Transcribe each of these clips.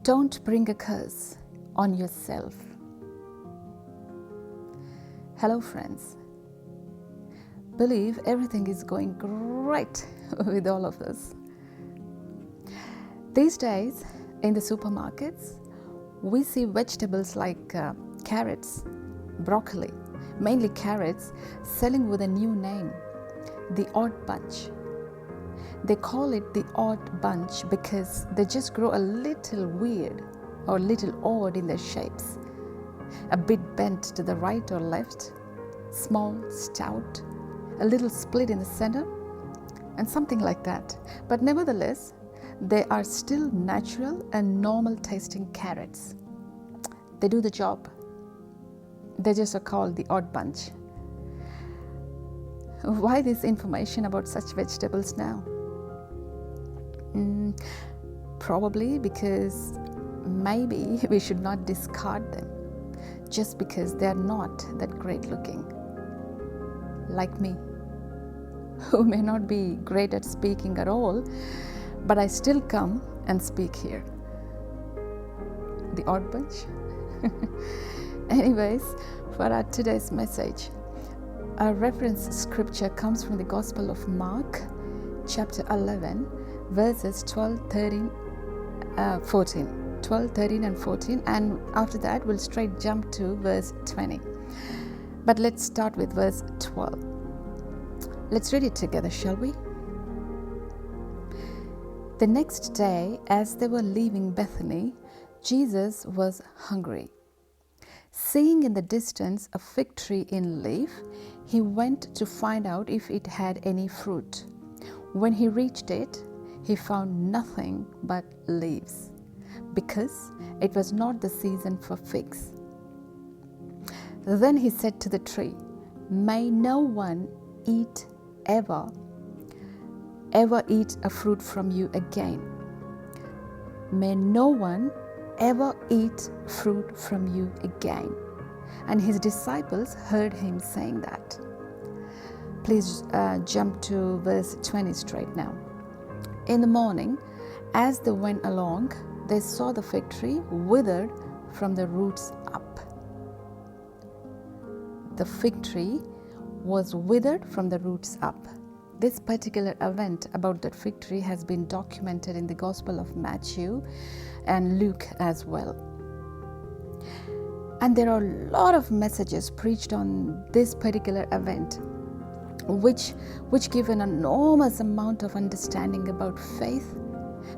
Don't bring a curse on yourself. Hello friends. Believe everything is going great with all of us. These days in the supermarkets, we see vegetables like carrots, broccoli, mainly carrots, selling with a new name, the odd bunch. They call it the odd bunch because they just grow a little weird or a little odd in their shapes. A bit bent to the right or left, small, stout, a little split in the center, and something like that. But nevertheless, they are still natural and normal tasting carrots. They do the job. They just are called the odd bunch. Why this information about such vegetables now? Probably because maybe we should not discard them just because they are not that great looking. Like me, who may not be great at speaking at all, but I still come and speak here. The odd bunch. Anyways, for our today's message, our reference scripture comes from the Gospel of Mark, chapter 11, verses 12, 13, 14. 12, 13 and 14, and after that we'll straight jump to verse 20. But let's start with verse 12. Let's read it together, shall we? The next day, as they were leaving Bethany, Jesus was hungry. Seeing in the distance a fig tree in leaf, he went to find out if it had any fruit. When he reached it, he found nothing but leaves, because it was not the season for figs. Then he said to the tree, "May no one ever eat a fruit from you again. May no one ever eat fruit from you again." And his disciples heard him saying that. Please jump to verse 20 straight now. In the morning, as they went along, they saw the fig tree withered from the roots up. The fig tree was withered from the roots up. This particular event about that fig tree has been documented in the Gospel of Matthew and Luke as well. And there are a lot of messages preached on this particular event, which give an enormous amount of understanding about faith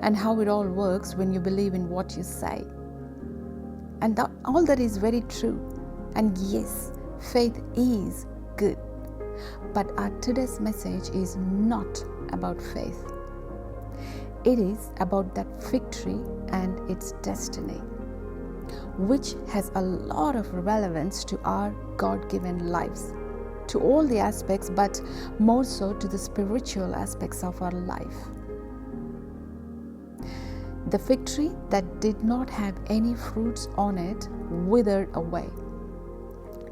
and how it all works when you believe in what you say. And all that is very true. And yes, faith is good. But our today's message is not about faith. It is about that fig tree and its destiny, which has a lot of relevance to our God-given lives, to all the aspects, but more so to the spiritual aspects of our life. The fig tree that did not have any fruits on it withered away,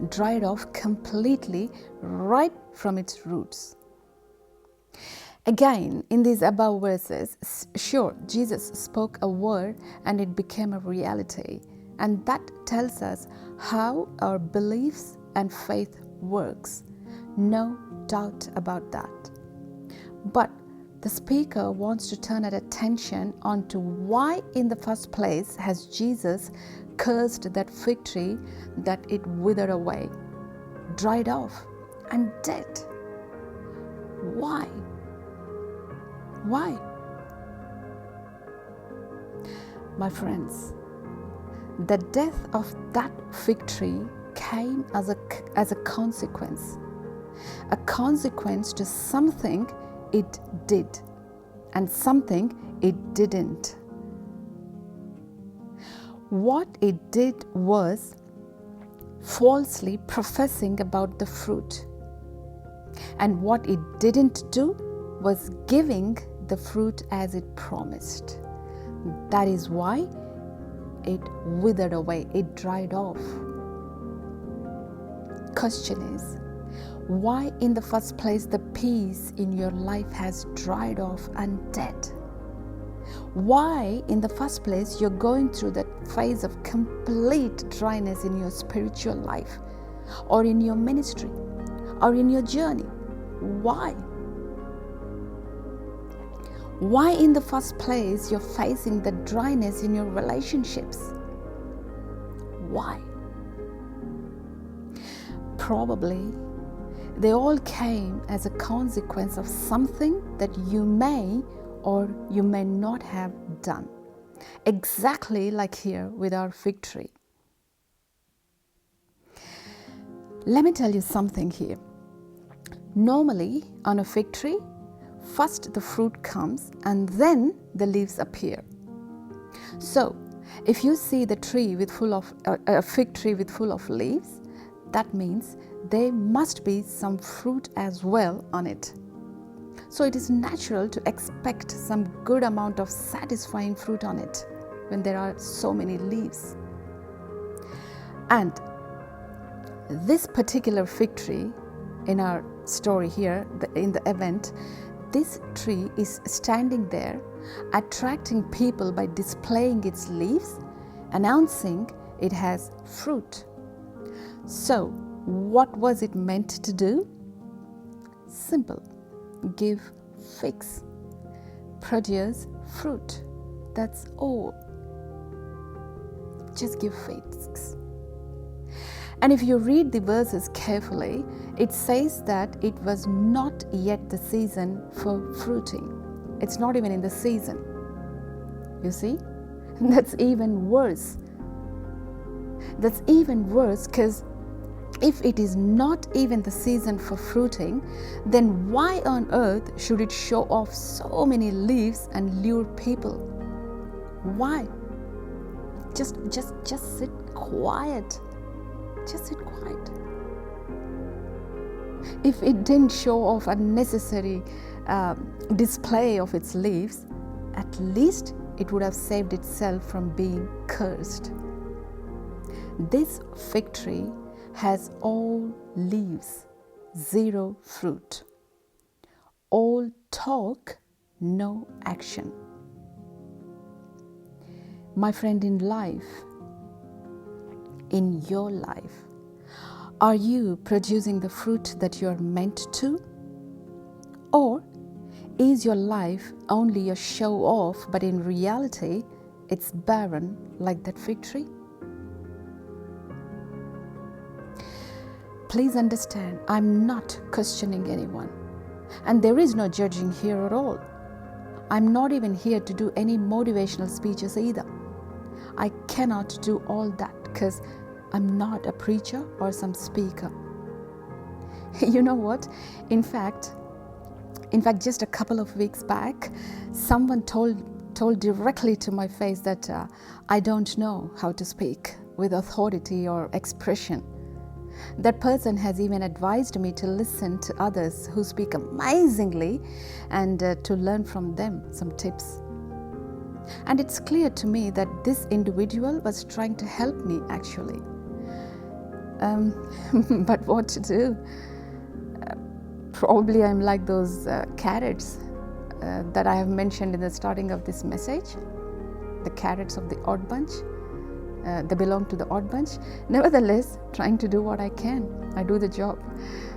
dried off completely right from its roots. Again, in these above verses, sure, Jesus spoke a word and it became a reality. And that tells us how our beliefs and faith works. No doubt about that. But the speaker wants to turn our attention onto why in the first place has Jesus cursed that fig tree that it withered away, dried off and dead. Why? Why? My friends, the death of that fig tree came as a consequence to something it did and something it didn't. What it did was falsely professing about the fruit, and what it didn't do was giving the fruit as it promised. That is why it withered away, it dried off. Question is, why in the first place the peace in your life has dried off and dead? Why, in the first place, you're going through that phase of complete dryness in your spiritual life, or in your ministry, or in your journey. Why? Why, in the first place, you're facing the dryness in your relationships? Why? Probably they all came as a consequence of something that you may or you may not have done. Exactly like here with our fig tree. Let me tell you something here. Normally on a fig tree, first the fruit comes and then the leaves appear. So if you see the tree with a fig tree with full of leaves, that means there must be some fruit as well on it. So it is natural to expect some good amount of satisfying fruit on it when there are so many leaves. And this particular fig tree in our story here, in the event, this tree is standing there, attracting people by displaying its leaves, announcing it has fruit. So, what was it meant to do? Simple. Give figs. Produce fruit. That's all. Just give figs. And if you read the verses carefully, it says that it was not yet the season for fruiting. It's not even in the season. You see? That's even worse. That's even worse, because if it is not even the season for fruiting, then why on earth should it show off so many leaves and lure people? Why? Just sit quiet. Just sit quiet. If it didn't show off unnecessary display of its leaves, at least it would have saved itself from being cursed. This fig tree has all leaves, zero fruit. All talk, no action. My friend, in life, in your life, are you producing the fruit that you are meant to? Or is your life only a show off, but in reality, it's barren like that fig tree? Please understand, I'm not questioning anyone. And there is no judging here at all. I'm not even here to do any motivational speeches either. I cannot do all that because I'm not a preacher or some speaker. You know what? In fact, just a couple of weeks back, someone told directly to my face that I don't know how to speak with authority or expression. That person has even advised me to listen to others who speak amazingly and to learn from them some tips. And it's clear to me that this individual was trying to help me actually. But what to do? Probably I'm like those carrots that I have mentioned in the starting of this message, the carrots of the odd bunch. They belong to the odd bunch. Nevertheless, trying to do what I can. I do the job.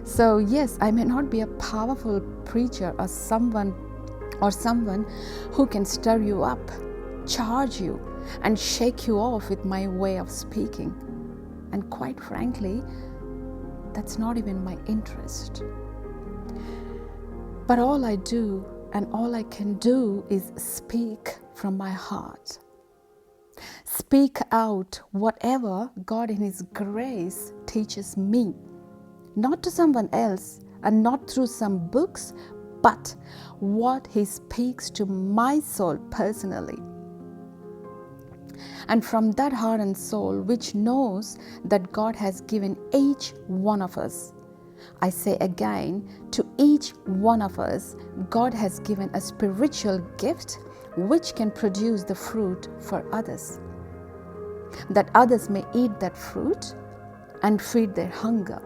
So yes, I may not be a powerful preacher or someone who can stir you up, charge you, and shake you off with my way of speaking. And quite frankly, that's not even my interest. But all I do and all I can do is speak from my heart. Speak out whatever God in His grace teaches me, not to someone else and not through some books, but what He speaks to my soul personally. And from that heart and soul which knows that God has given each one of us, I say again, to each one of us, God has given a spiritual gift which can produce the fruit for others, that others may eat that fruit and feed their hunger.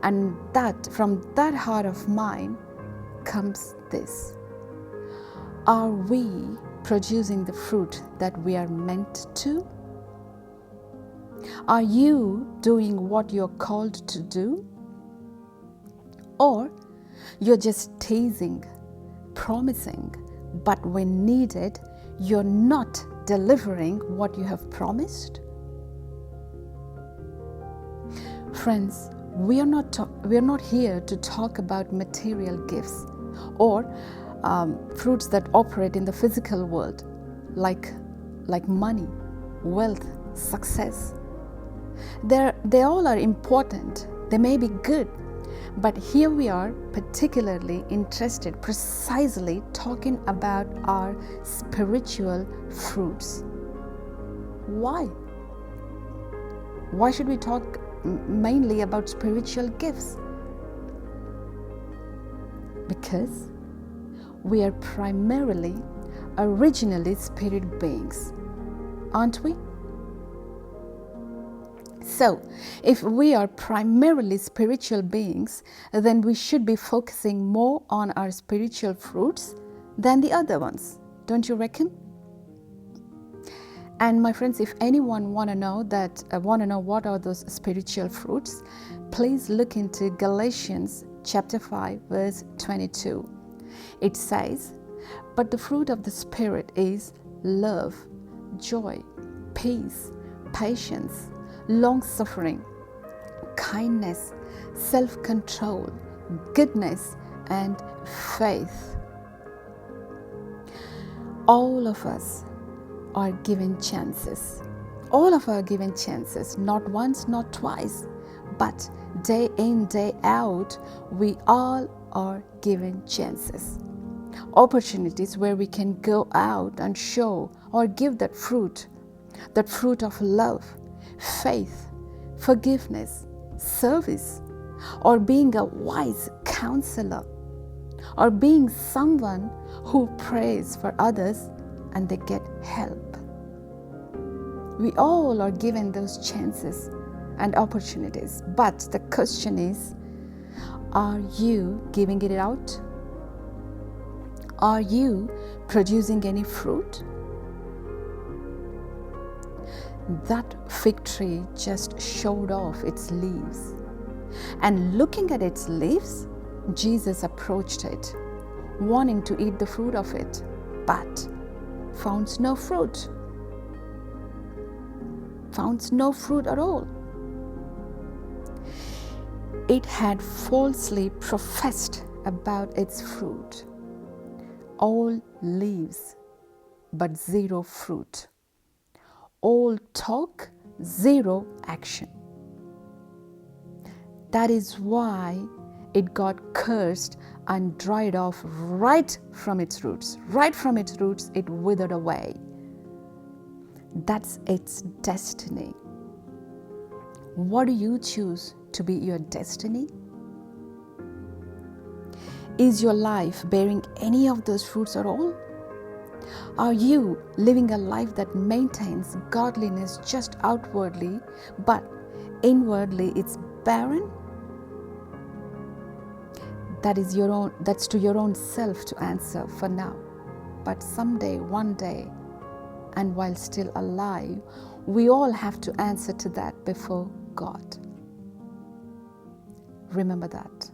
And that from that heart of mine comes this: are we producing the fruit that we are meant to? Are you doing what you're called to do? Or you're just teasing, promising, but when needed, you're not delivering what you have promised? Friends, we are not here to talk about material gifts or fruits that operate in the physical world, like money, wealth, success. They all are important. They may be good, but here we are particularly interested, precisely talking about our spiritual fruits. Why? Why should we talk mainly about spiritual gifts? Because we are originally spirit beings, aren't we? So, if we are primarily spiritual beings, then we should be focusing more on our spiritual fruits than the other ones, don't you reckon? And my friends, if anyone want to know what are those spiritual fruits, please look into Galatians chapter 5 verse 22. It says, "But the fruit of the Spirit is love, joy, peace, patience, long-suffering, kindness, self-control, goodness, and faith." All of us are given chances. All of us are given chances, not once, not twice, but day in, day out, we all are given chances. Opportunities where we can go out and show or give that fruit of love, faith, forgiveness, service, or being a wise counselor, or being someone who prays for others and they get help. We all are given those chances and opportunities, but the question is, are you giving it out? Are you producing any fruit? That fig tree just showed off its leaves, and looking at its leaves, Jesus approached it, wanting to eat the fruit of it, but found no fruit. Found no fruit at all. It had falsely professed about its fruit. All leaves, but zero fruit. All talk, zero action. That is why it got cursed and dried off right from its roots. Right from its roots, it withered away. That's its destiny. What do you choose to be your destiny? Is your life bearing any of those fruits at all? Are you living a life that maintains godliness just outwardly, but inwardly it's barren? That's to your own self to answer for now. But someday, one day, and while still alive, we all have to answer to that before God. Remember that.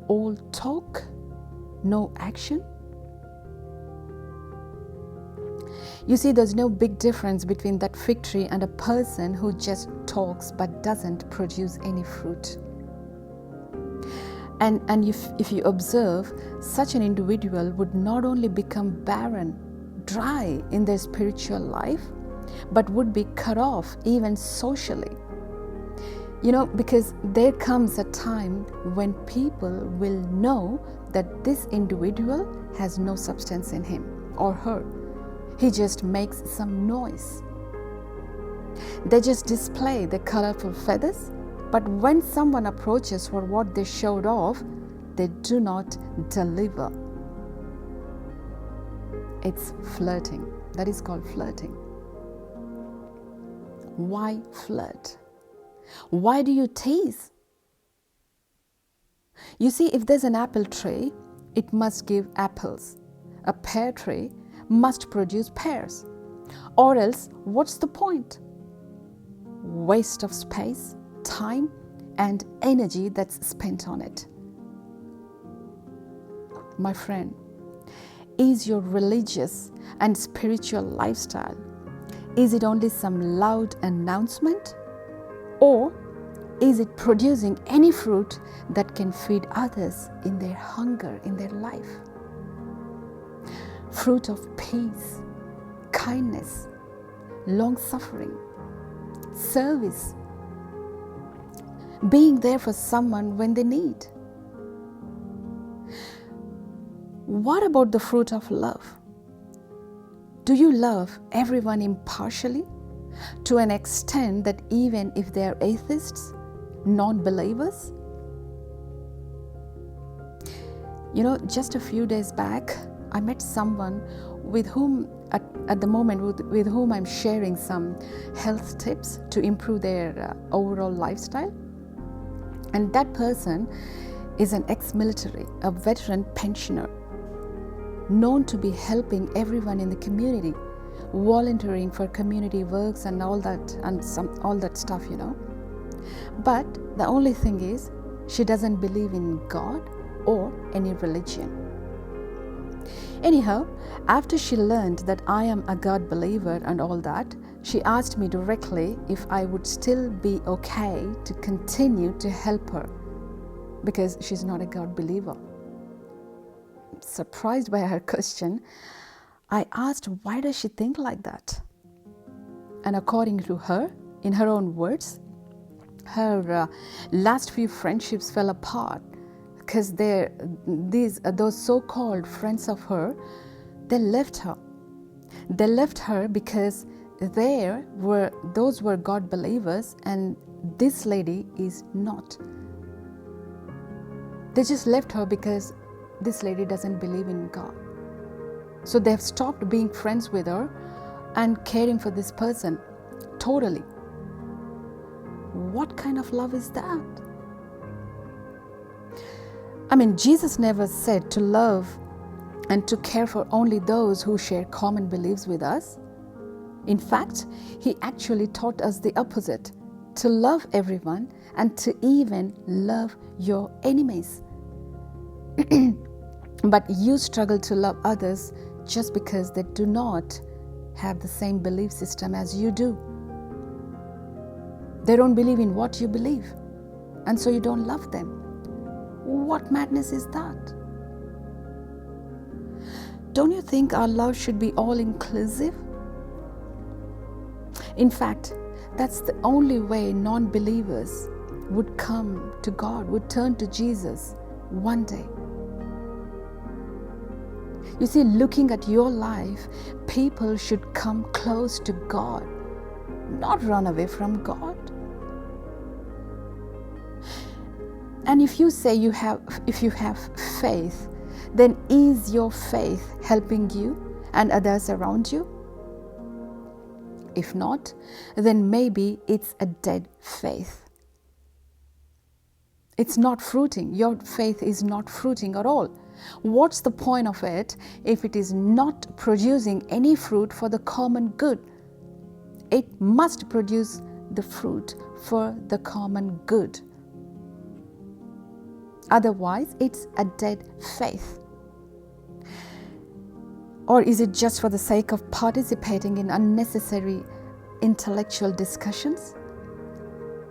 All talk, no action. You see, there's no big difference between that fig tree and a person who just talks but doesn't produce any fruit. And if you observe, such an individual would not only become barren, dry in their spiritual life, but would be cut off even socially. Because there comes a time when people will know that this individual has no substance in him or her. He just makes some noise. They just display the colorful feathers, but when someone approaches for what they showed off, they do not deliver. It's flirting. That is called flirting. Why flirt? Why do you tease? You see, if there's an apple tree, it must give apples. A pear tree must produce pears. Or else, what's the point? Waste of space, time, and energy that's spent on it. My friend, is your religious and spiritual lifestyle, is it only some loud announcement? Or is it producing any fruit that can feed others in their hunger, in their life? Fruit of peace, kindness, long-suffering, service, being there for someone when they need. What about the fruit of love? Do you love everyone impartially to an extent that even if they are atheists, non-believers? Just a few days back, I met someone with whom, at the moment, with whom I'm sharing some health tips to improve their overall lifestyle. And that person is an ex-military, a veteran pensioner, known to be helping everyone in the community, volunteering for community works and all that stuff. But the only thing is, she doesn't believe in God or any religion. Anyhow, after she learned that I am a God believer and all that, she asked me directly if I would still be okay to continue to help her because she's not a God believer. Surprised by her question, I asked, why does she think like that? And according to her, in her own words, her last few friendships fell apart because those so-called friends of her, they left her. They left her because those were God believers and this lady is not. They just left her because this lady doesn't believe in God. So they've stopped being friends with her and caring for this person totally. What kind of love is that? Jesus never said to love and to care for only those who share common beliefs with us. In fact, he actually taught us the opposite, to love everyone and to even love your enemies. But you struggle to love others just because they do not have the same belief system as you do. They don't believe in what you believe, and so you don't love them. What madness is that? Don't you think our love should be all-inclusive? In fact, that's the only way non-believers would come to God, would turn to Jesus one day. You see, looking at your life, people should come close to God, not run away from God. And if you say if you have faith, then is your faith helping you and others around you? If not, then maybe it's a dead faith. It's not fruiting. Your faith is not fruiting at all. What's the point of it if it is not producing any fruit for the common good? It must produce the fruit for the common good. Otherwise, it's a dead faith. Or is it just for the sake of participating in unnecessary intellectual discussions?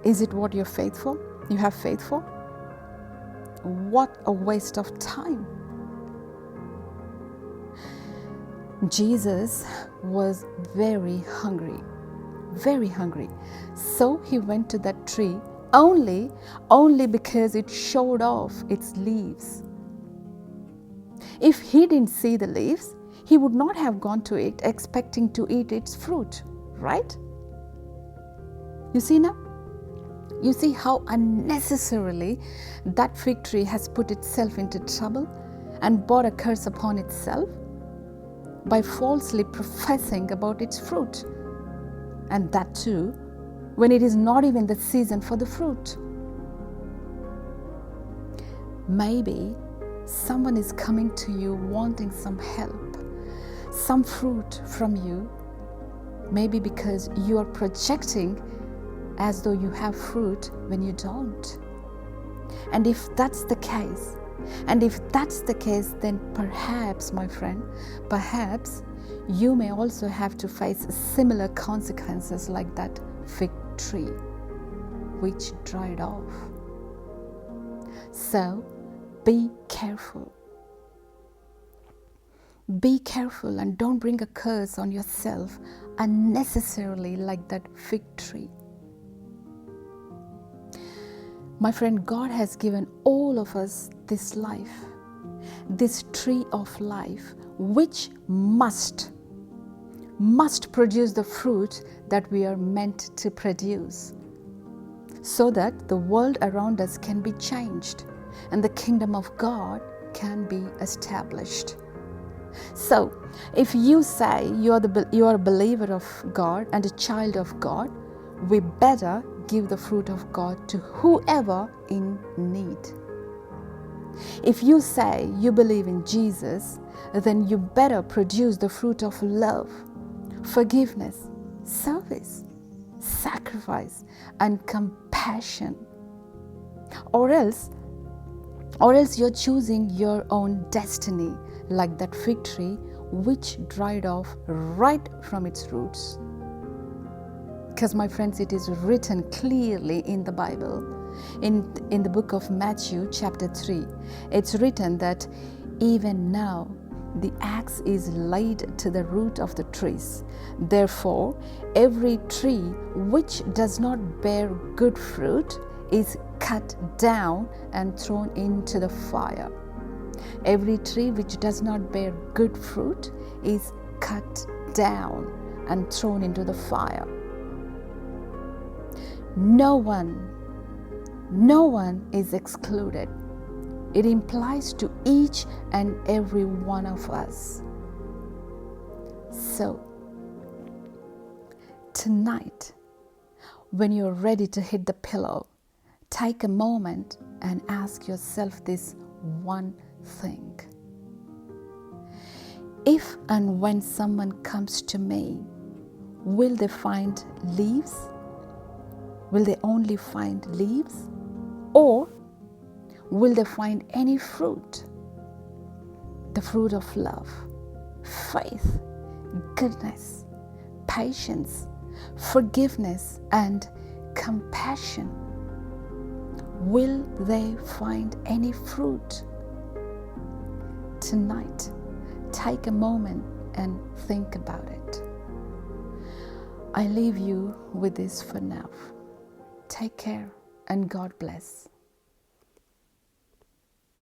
Is it what you have faith for? What a waste of time. Jesus was very hungry. So he went to that tree only because it showed off its leaves. If he didn't see the leaves, he would not have gone to it expecting to eat its fruit, right? You see now? You see how unnecessarily that fig tree has put itself into trouble and brought a curse upon itself by falsely professing about its fruit. And that too, when it is not even the season for the fruit. Maybe someone is coming to you wanting some help. some fruit from you, maybe because you are projecting as though you have fruit when you don't. And if that's the case, then perhaps, my friend, perhaps you may also have to face similar consequences like that fig tree which dried off. So be careful. Be careful and don't bring a curse on yourself unnecessarily like that fig tree. My friend, God has given all of us this life, this tree of life, which must produce the fruit that we are meant to produce, so that the world around us can be changed and the kingdom of God can be established. So, if you say you are a believer of God and a child of God, we better give the fruit of God to whoever in need. If you say you believe in Jesus, then you better produce the fruit of love, forgiveness, service, sacrifice, and compassion. Or else you're choosing your own destiny like that fig tree which dried off right from its roots. Because, my friends, it is written clearly in the Bible, in the book of Matthew chapter 3, it's written that even now the axe is laid to the root of the trees. Therefore, every tree which does not bear good fruit is cut down and thrown into the fire. Every tree which does not bear good fruit is cut down and thrown into the fire. No one is excluded. It implies to each and every one of us. So, tonight, when you're ready to hit the pillow, take a moment and ask yourself this one thing. If and when someone comes to me, will they find leaves? Will they only find leaves? Or will they find any fruit? The fruit of love, faith, goodness, patience, forgiveness, and compassion. Will they find any fruit? Tonight, take a moment and think about it. I leave you with this for now. Take care and God bless.